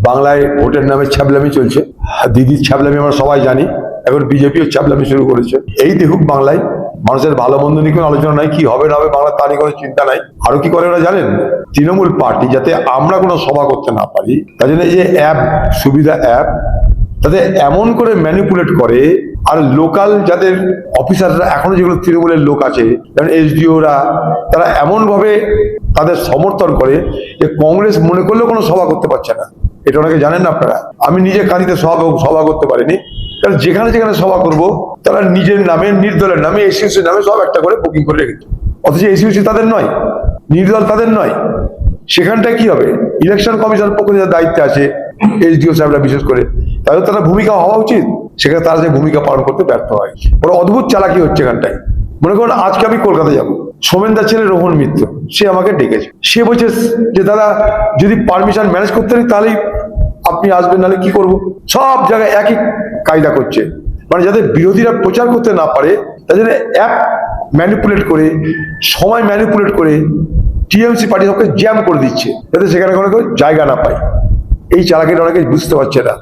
বাংলায় ভোটের নামে ছ্যাবলামি চলছে, দিদির ছ্যাবলামি আমরা সবাই জানি, এখন বিজেপিও ছ্যাবলামি শুরু করেছে। এই দেখুক বাংলায় মানুষের ভালো মন্দ নিয়ে কোনো আলোচনা নাই, কি হবে না হবে বাংলা তা নিয়ে কোনো চিন্তা নাই। আরো কি করে ওরা জানেন, তৃণমূল পার্টি যাতে আমরা কোনো সভা করতে না পারি তার জন্য এই যে অ্যাপ, সুবিধা অ্যাপ, তাতে এমন করে ম্যানিপুলেট করে। আর লোকাল যাদের অফিসাররা এখনো যেগুলো তৃণমূলের লোক আছে, যেমন এসডিওরা, তারা এমন ভাবে তাদের সমর্থন করে যে কংগ্রেস মনে করলেও কোনো সভা করতে পারছে না। এটা অনেকে জানেন না আপনারা। আমি নিজে কাঁদিতে সভা করতে পারিনি, কারণ যেখানে যেখানে সভা করব তারা নিজের নামে, নির্দলের নামে, এসইউসির নামে সব একটা করে বুকিং করে রেখেছে, অথচ এসইউসি তাদের নয়, নির্দল তাদের নয়। সেখানটায় কি হবে, ইলেকশন কমিশনের পক্ষ থেকে দায়িত্বে আছে এসডিও সাহেবরা বিশেষ করে, তাদের তারা ভূমিকা হওয়া উচিত, সেখানে তারা যে ভূমিকা পালন করতে ব্যর্থ হয়। ওরা অদ্ভুত চালাকি হচ্ছে এখানটায়। মনে করুন আজকে আমি কলকাতা যাবো, সোমেনদার ছেলে রোহন মিত্র সে আমাকে ডেকেছে, সে বলছে যে দাদা যদি পারমিশন ম্যানেজ করতে পারি তাহলেই আপনি আসবেন, নাহলে কি করব। সব জায়গায় একই কায়দা করছে, মানে যাদের বিরোধীরা প্রচার করতে না পারে তাদের অ্যাপ ম্যানিপুলেট করে, সময় ম্যানিপুলেট করে টিএমসি পার্টি সবকে জ্যাম করে দিচ্ছে, যাতে সেখানে কোনো জায়গা না পায়। এই চালাকিটা অনেকে বুঝতে পারছে না।